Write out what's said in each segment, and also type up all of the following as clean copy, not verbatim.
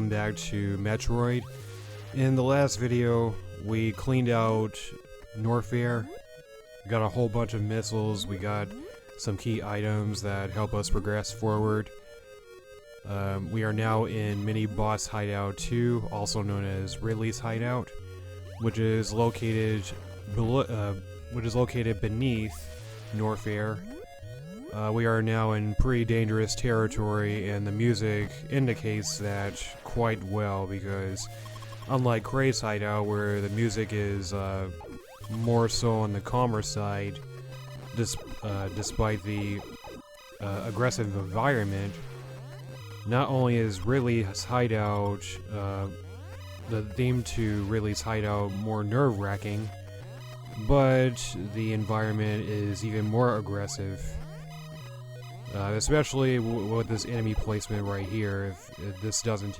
welcome back to Metroid. In the last video, we cleaned out Norfair. We got a whole bunch of missiles, we got some key items that help us progress forward. We are now in Mini-Boss Hideout 2, also known as Ridley's Hideout, which is located beneath Norfair. We are now in pretty dangerous territory, and the music indicates that quite well, because unlike Cray's Hideout, where the music is more so on the calmer side, despite the aggressive environment, not only is Ridley's Hideout, the theme to Ridley's Hideout, more nerve-wracking, but the environment is even more aggressive. Especially with this enemy placement right here, if this doesn't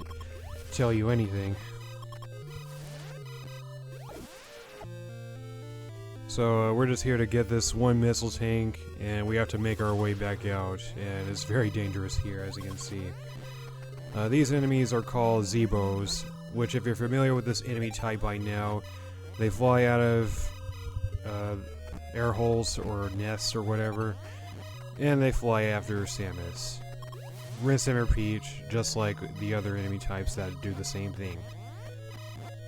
tell you anything. So we're just here to get this one missile tank, and we have to make our way back out, and it's very dangerous here, as you can see. These enemies are called Zebes, which, if you're familiar with this enemy type by now, they fly out of air holes or nests or whatever, and they fly after Samus. Rinse and repeat, just like the other enemy types that do the same thing.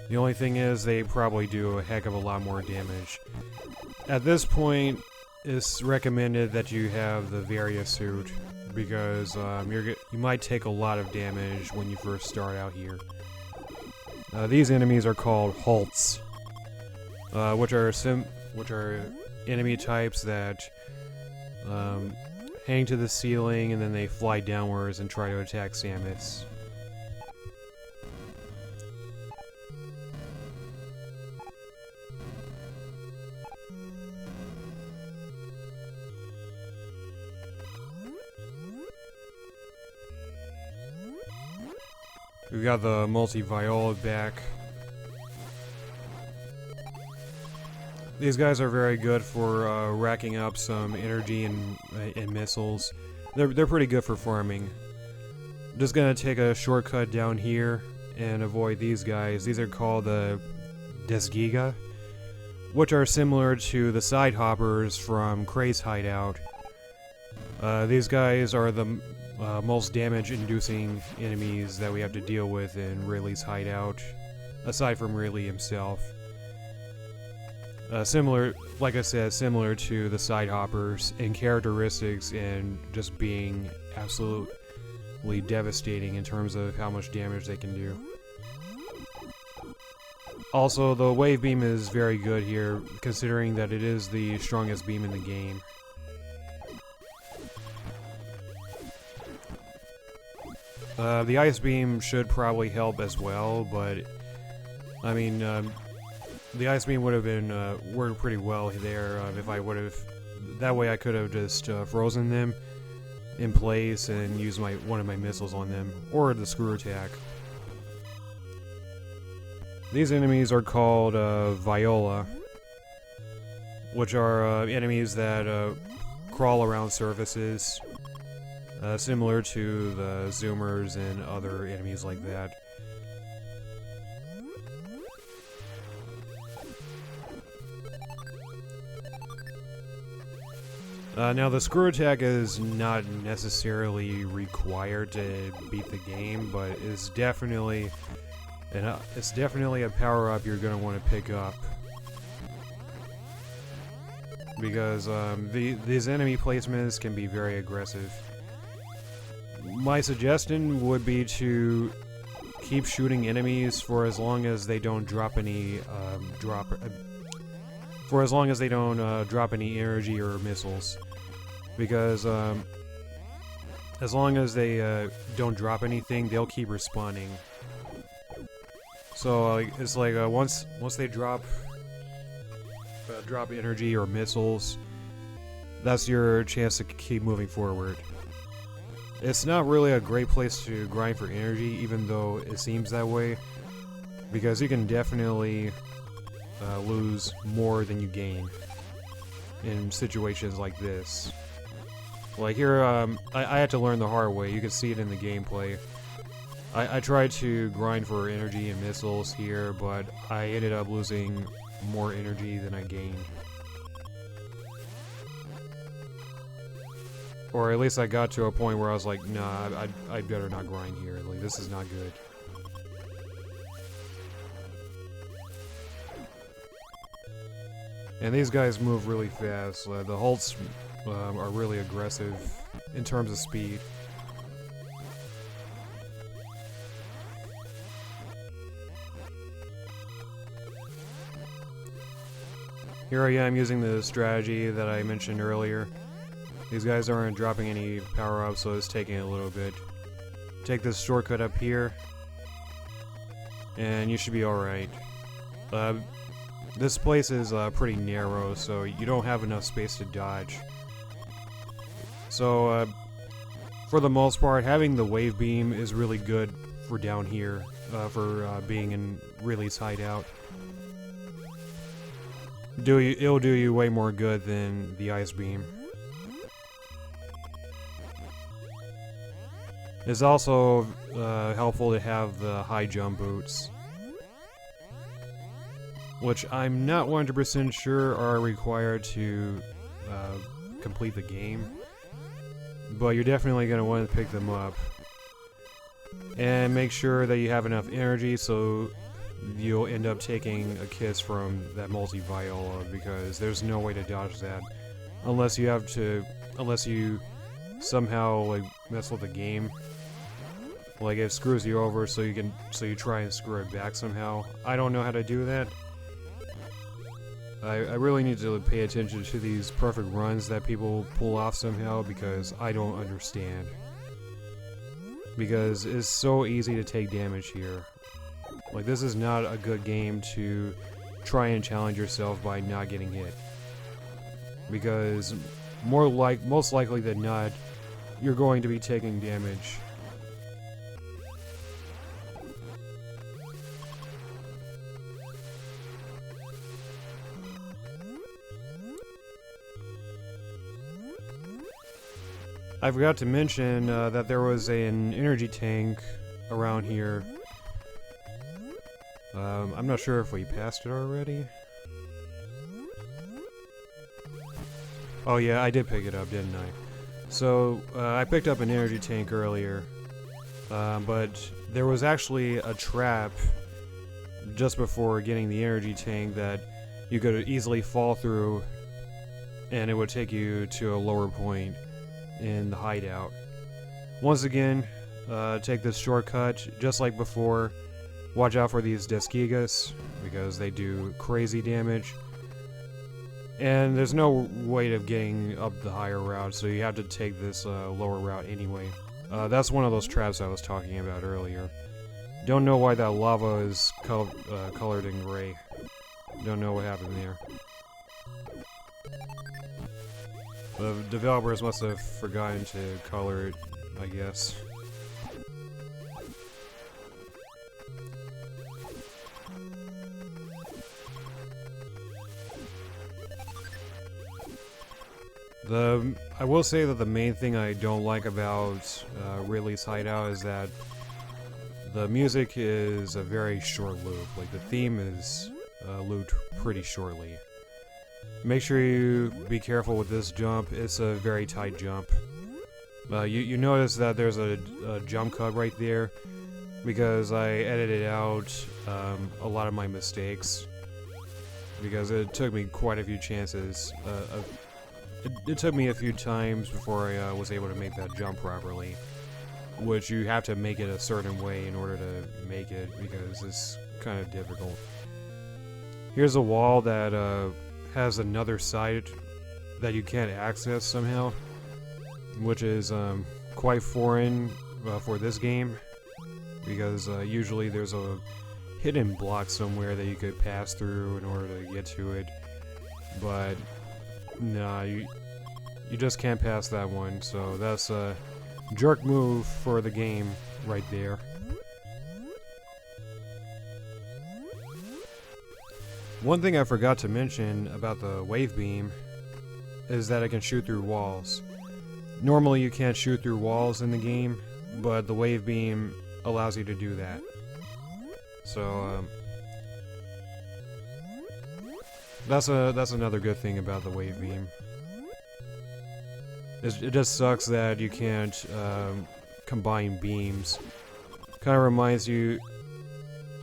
The only thing is, they probably do a heck of a lot more damage. At this point, it's recommended that you have the Varia suit, because you might take a lot of damage when you first start out here. These enemies are called Halts, which are enemy types that hang to the ceiling and then they fly downwards and try to attack Samus. We got the multi-viola back. These guys are very good for racking up some energy and missiles. They're pretty good for farming. I'm just gonna take a shortcut down here and avoid these guys. These are called the Desgiga, which are similar to the side hoppers from Cray's Hideout. These guys are the most damage-inducing enemies that we have to deal with in Ridley's Hideout, aside from Ridley himself. Like I said, similar to the side hoppers in characteristics and just being absolutely devastating in terms of how much damage they can do. Also, the wave beam is very good here, considering that it is the strongest beam in the game. The ice beam should probably help as well, but I mean, the ice beam would have been worked pretty well there if I would have. That way, I could have just frozen them in place and used one of my missiles on them, or the screw attack. These enemies are called Viola, which are enemies that crawl around surfaces, similar to the Zoomers and other enemies like that. Now, the screw attack is not necessarily required to beat the game, but it's definitely a power-up you're going to want to pick up. Because these enemy placements can be very aggressive. My suggestion would be to keep shooting enemies for as long as they don't drop any drop any energy or missiles, because as long as they don't drop anything, they'll keep respawning. So it's like once they drop energy or missiles, that's your chance to keep moving forward. It's not really a great place to grind for energy, even though it seems that way, because you can definitely lose more than you gain in situations like this. Like here, I had to learn the hard way. You can see it in the gameplay. I tried to grind for energy and missiles here, but I ended up losing more energy than I gained. Or at least I got to a point where I was like, nah, I'd better not grind here. Like, this is not good. And these guys move really fast. The Holts are really aggressive in terms of speed. Here I am using the strategy that I mentioned earlier. These guys aren't dropping any power-ups, so it's taking a little bit. Take this shortcut up here, and you should be alright. This place is pretty narrow, so you don't have enough space to dodge. So, for the most part, having the wave beam is really good for down here, for being in Ridley's hideout. It'll do you way more good than the ice beam. It's also helpful to have the high jump boots, which I'm not 100% sure are required to complete the game, but you're definitely going to want to pick them up. And make sure that you have enough energy so you'll end up taking a kiss from that multi-Viola, because there's no way to dodge that unless you somehow like mess with the game. Like it screws you over, so you try and screw it back somehow. I don't know how to do that. I really need to pay attention to these perfect runs that people pull off somehow, because I don't understand. Because it's so easy to take damage here. Like, this is not a good game to try and challenge yourself by not getting hit. Because most likely than not, you're going to be taking damage. I forgot to mention that there was an energy tank around here. I'm not sure if we passed it already. Oh yeah, I did pick it up, didn't I? So, I picked up an energy tank earlier, but there was actually a trap just before getting the energy tank that you could easily fall through, and it would take you to a lower point in the hideout. Once again, take this shortcut, just like before. Watch out for these Deskigas, because they do crazy damage. And there's no way of getting up the higher route, so you have to take this lower route anyway. That's one of those traps I was talking about earlier. Don't know why that lava is colored in gray. Don't know what happened there. The developers must have forgotten to color it, I guess. I will say that the main thing I don't like about Ridley's Hideout is that the music is a very short loop. Like, the theme is looped pretty shortly. Make sure you be careful with this jump. It's a very tight jump. You notice that there's a jump cut right there, because I edited out a lot of my mistakes, because it took me quite a few chances. It took me a few times before I was able to make that jump properly, which you have to make it a certain way in order to make it, because it's kind of difficult. Here's a wall that has another side that you can't access somehow, which is quite foreign for this game, because usually there's a hidden block somewhere that you could pass through in order to get to it, but nah, you just can't pass that one, so that's a jerk move for the game right there. One thing I forgot to mention about the wave beam is that it can shoot through walls. Normally you can't shoot through walls in the game, but the wave beam allows you to do that. So, that's another good thing about the wave beam. It just sucks that you can't combine beams. Kind of reminds you.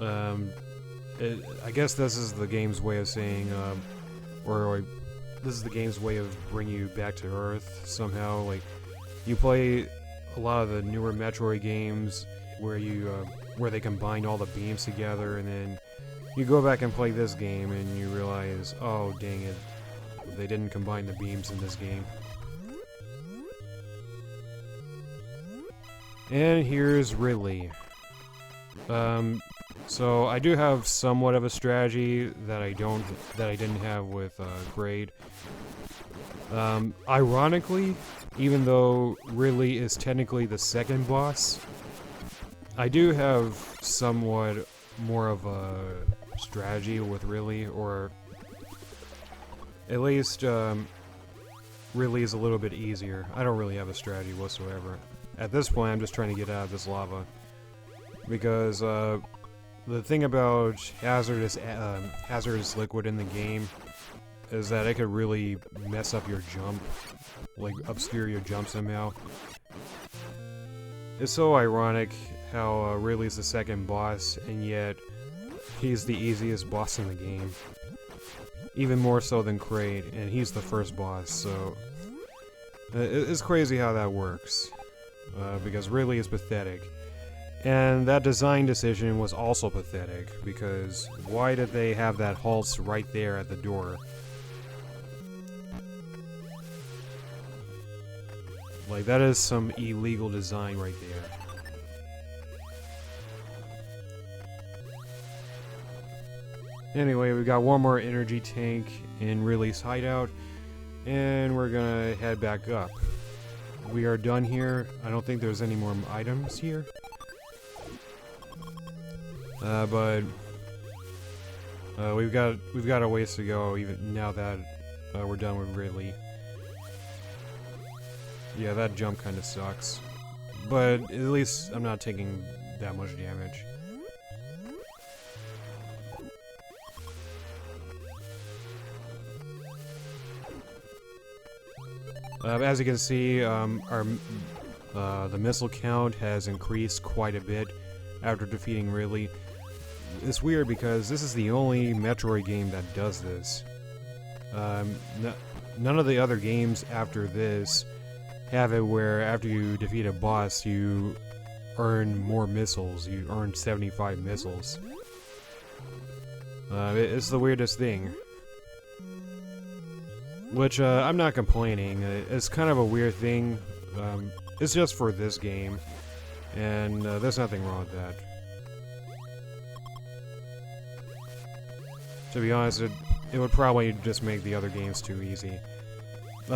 I guess this is the game's way of saying, or this is the game's way of bringing you back to Earth somehow. Like, you play a lot of the newer Metroid games where you where they combine all the beams together, and then you go back and play this game and you realize, oh dang it, they didn't combine the beams in this game. And here's Ridley. So I do have somewhat of a strategy that I didn't have with Grade. Ironically, even though Ridley is technically the second boss, I do have somewhat more of a strategy with Ridley, or at least Ridley is a little bit easier. I don't really have a strategy whatsoever. At this point, I'm just trying to get out of this lava. Because the thing about hazardous liquid in the game is that it could really mess up your jump, like obscure your jump somehow. It's so ironic how Ridley's the second boss, and yet he's the easiest boss in the game. Even more so than Kraid, and he's the first boss, so it's crazy how that works. Because Ridley is pathetic. And that design decision was also pathetic, because why did they have that halt right there at the door? Like, that is some illegal design right there. Anyway, we got one more energy tank in Ridley's hideout, and we're gonna head back up. We are done here. I don't think there's any more items here. But we've got a ways to go even now that we're done with Ridley. Yeah, that jump kind of sucks, but at least I'm not taking that much damage. As you can see, the missile count has increased quite a bit after defeating Ridley. It's weird because this is the only Metroid game that does this. None of the other games after this have it where after you defeat a boss you earn more missiles. You earn 75 missiles. It's the weirdest thing. Which, I'm not complaining. It's kind of a weird thing. It's just for this game. And there's nothing wrong with that. To be honest, it would probably just make the other games too easy.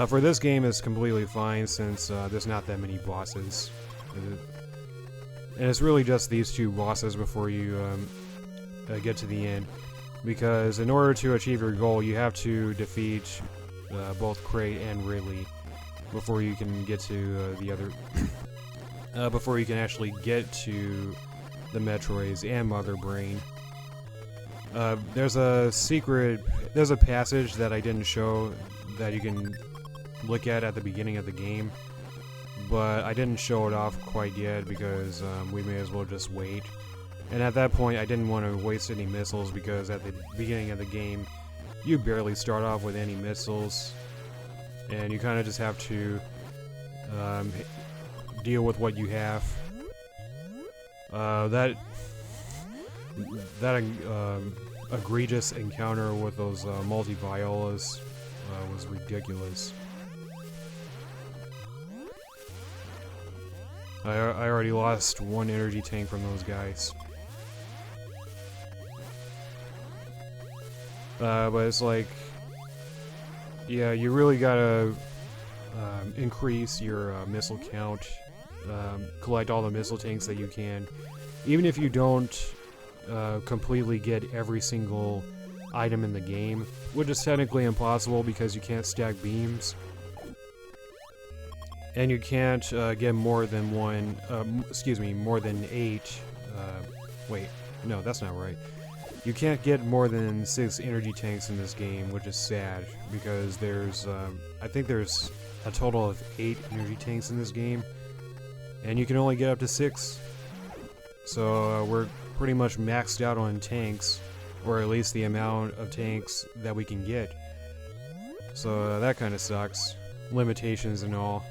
For this game, it's completely fine since there's not that many bosses. And it's really just these two bosses before you get to the end. Because in order to achieve your goal, you have to defeat both Kraid and Ridley before you can get to the other... before you can actually get to the Metroids and Mother Brain. There's a passage that I didn't show that you can look at the beginning of the game, but I didn't show it off quite yet because we may as well just wait. And at that point I didn't want to waste any missiles because at the beginning of the game you barely start off with any missiles, and you kind of just have to deal with what you have. That egregious encounter with those multi-violas was ridiculous. I already lost one energy tank from those guys. But it's like, yeah, you really gotta increase your missile count, collect all the missile tanks that you can. Even if you don't completely get every single item in the game, which is technically impossible because you can't stack beams. And you can't get more than one, more than 8, wait, no, that's not right. You can't get more than 6 energy tanks in this game, which is sad, because there's, I think there's a total of 8 energy tanks in this game, and you can only get up to 6. So we're pretty much maxed out on tanks, or at least the amount of tanks that we can get. So that kind of sucks. Limitations and all,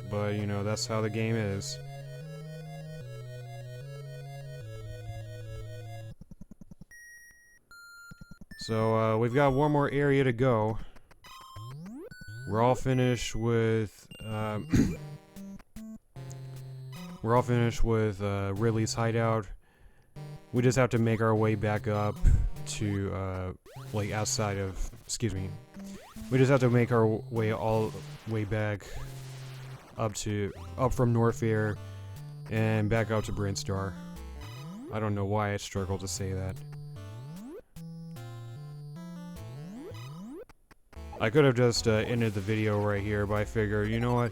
but you know, that's how the game is. So we've got one more area to go. We're all finished with Ridley's hideout. We just have to make our way back up to like outside of, we just have to make our way all way back up from Norfair and back out to Brinstar. I don't know why I struggle to say that. I could have just ended the video right here, but I figured, you know what?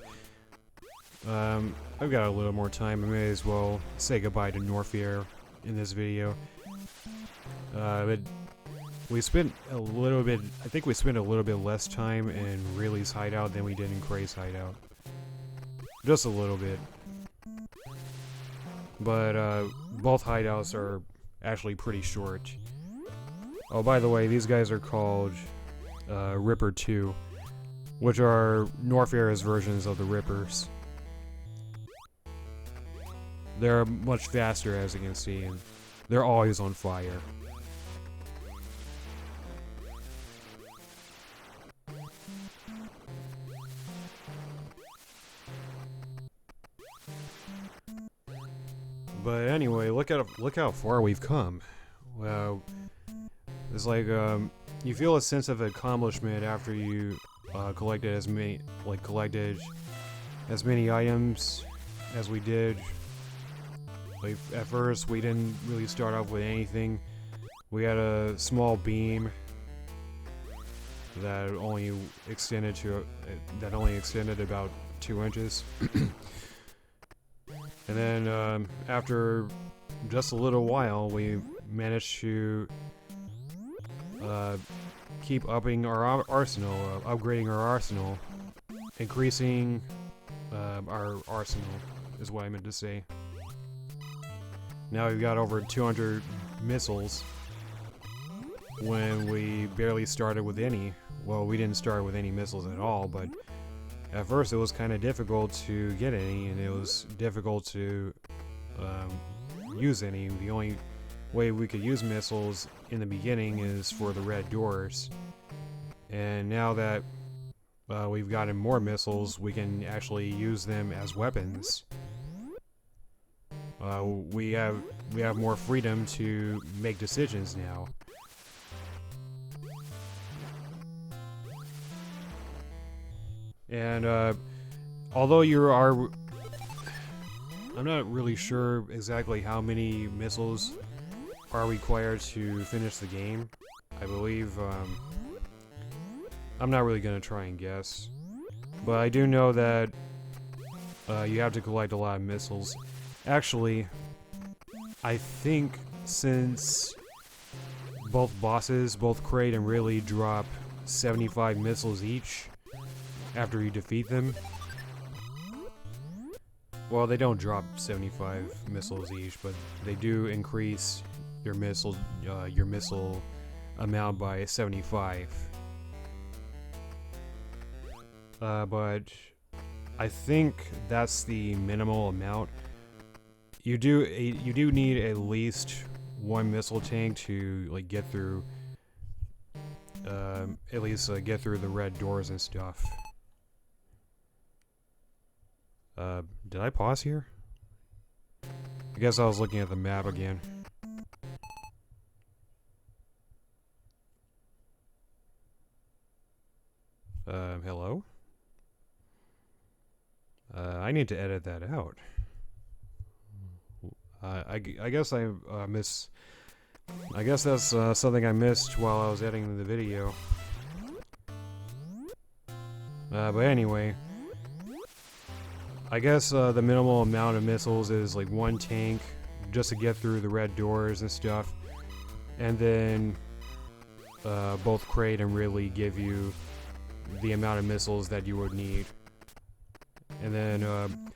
I've got a little more time. I may as well say goodbye to Norfair in this video. But we spent a little bit, I think we spent a little bit less time in Ridley's hideout than we did in Cray's hideout. Just a little bit. But both hideouts are actually pretty short. Oh, by the way, these guys are called Ripper 2, which are Norfair's versions of the Rippers. They're much faster, as you can see, and they're always on fire. But anyway, look how far we've come. Well, it's like you feel a sense of accomplishment after you collected as many items as we did. Like, at first, we didn't really start off with anything. We had a small beam that only extended about 2 inches. And then after just a little while, we managed to keep upping our arsenal, upgrading our arsenal, increasing our arsenal is what I meant to say. Now we've got over 200 missiles when we barely started with any. Well, we didn't start with any missiles at all, but at first it was kind of difficult to get any, and it was difficult to use any. The only way we could use missiles in the beginning is for the red doors. And now that we've gotten more missiles, we can actually use them as weapons. We have more freedom to make decisions now. And although I'm not really sure exactly how many missiles are required to finish the game. I believe I'm not really gonna try and guess, but I do know that you have to collect a lot of missiles. Actually, I think since both bosses, both Kraid and Ridley, drop 75 missiles each after you defeat them. Well, they don't drop 75 missiles each, but they do increase your missile amount by 75. But I think that's the minimal amount. You do need at least one missile tank to like get through, at least get through the red doors and stuff. Did I pause here? I guess I was looking at the map again. Hello? I need to edit that out. I guess I I guess that's something I missed while I was editing the video. But anyway, I guess the minimal amount of missiles is like 1 tank just to get through the red doors and stuff. And then both Crate and Ridley give you the amount of missiles that you would need. And then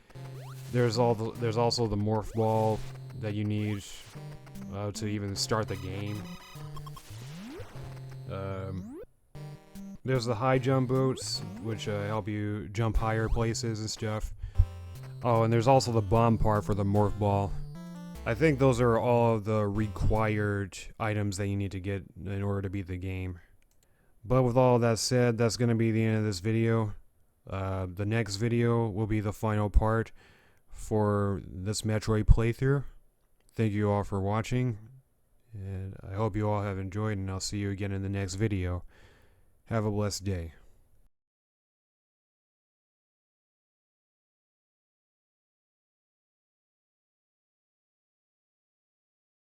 there's also the morph ball that you need to even start the game. There's the high jump boots, which help you jump higher places and stuff. Oh, and there's also the bomb part for the morph ball. I think those are all of the required items that you need to get in order to beat the game. But with all that said, that's going to be the end of this video. The next video will be the final part for this Metroid playthrough. Thank you all for watching, and I hope you all have enjoyed, and I'll see you again in the next video. Have a blessed day.